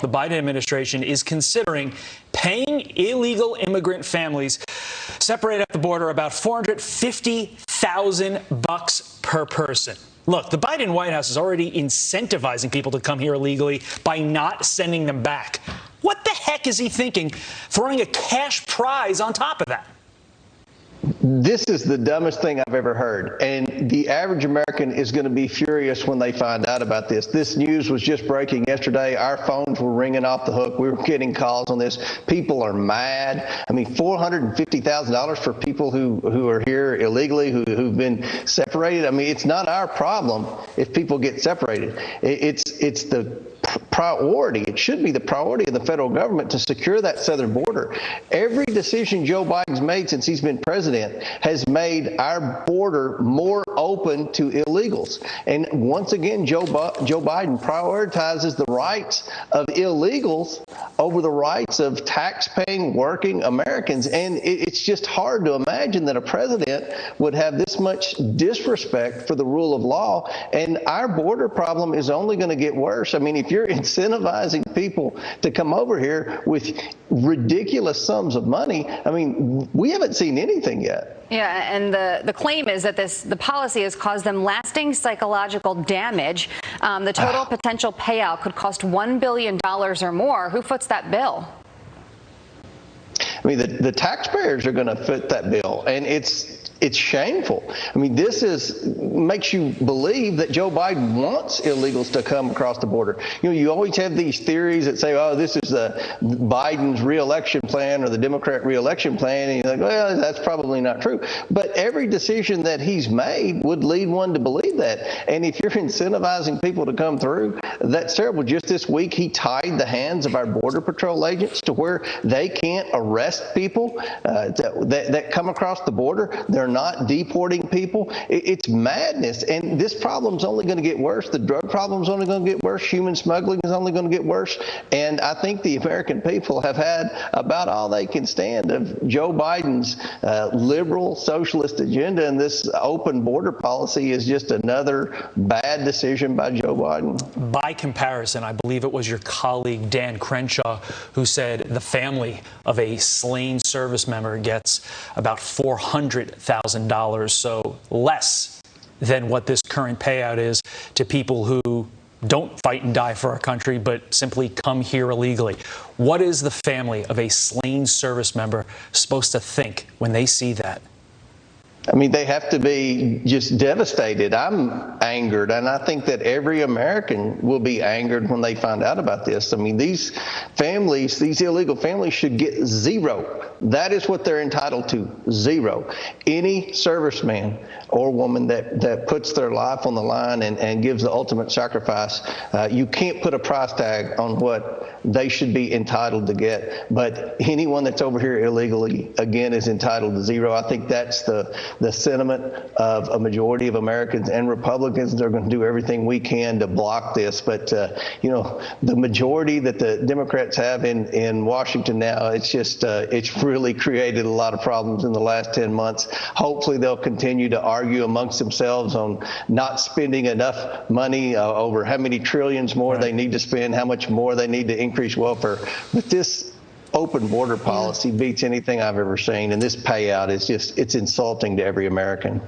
The Biden administration is considering paying illegal immigrant families separated at the border about $450,000 per person. Look, the Biden White House is already incentivizing people to come here illegally by not sending them back. What the heck is he thinking, throwing a cash prize on top of that? This is the dumbest thing I've ever heard, and the average American is going to be furious when they find out about this. This news was just breaking yesterday. Our phones were ringing off the hook. We were getting calls on this. People are mad. I mean, $450,000 for people who are here illegally, who've been separated. I mean, it's not our problem if people get separated. It's the priority. It should be the priority of the federal government to secure that southern border. Every decision Joe Biden's made since he's been president has made our border more open to illegals. And once again, Joe Biden prioritizes the rights of illegals over the rights of tax-paying working Americans. And it's just hard to imagine that a president would have this much disrespect for the rule of law. And our border problem is only going to get worse. I mean, if you're incentivizing people to come over here with ridiculous sums of money, I mean, we haven't seen anything yet. Yeah, and the claim is that the policy has caused them lasting psychological damage. The total potential payout could cost $1 billion or more. Who foots that bill? I mean, the taxpayers are going to foot that bill, and it's shameful. I mean, this makes you believe that Joe Biden wants illegals to come across the border. You know, you always have these theories that say, oh, this is Biden's reelection plan or the Democrat reelection plan. And you're like, well, that's probably not true. But every decision that he's made would lead one to believe that. And if you're incentivizing people to come through, that's terrible. Just this week, he tied the hands of our Border Patrol agents to where they can't arrest people that come across the border. They're not deporting people. It's madness. And this problem's only going to get worse. The drug problem's only going to get worse. Human smuggling is only going to get worse. And I think the American people have had about all they can stand of Joe Biden's liberal socialist agenda. And this open border policy is just another bad decision by Joe Biden. By comparison, I believe it was your colleague Dan Crenshaw who said the family of a slain service member gets about $400,000, so less than what this current payout is to people who don't fight and die for our country, but simply come here illegally. What is the family of a slain service member supposed to think when they see that? I mean, they have to be just devastated. I'm angered, and I think that every American will be angered when they find out about this. I mean, these families, these illegal families should get zero. That is what they're entitled to, zero. Any serviceman or woman that puts their life on the line and gives the ultimate sacrifice, you can't put a price tag on what they should be entitled to get. But anyone that's over here illegally, again, is entitled to zero. I think that's the sentiment of a majority of Americans and Republicans. They're going to do everything we can to block this. But, you know, the majority that the Democrats have in Washington now, it's really created a lot of problems in the last 10 months. Hopefully they'll continue to argue amongst themselves on not spending enough money over how many trillions more they need to spend, how much more they need to increase welfare. But this open border policy beats anything I've ever seen, and this payout is it's insulting to every American.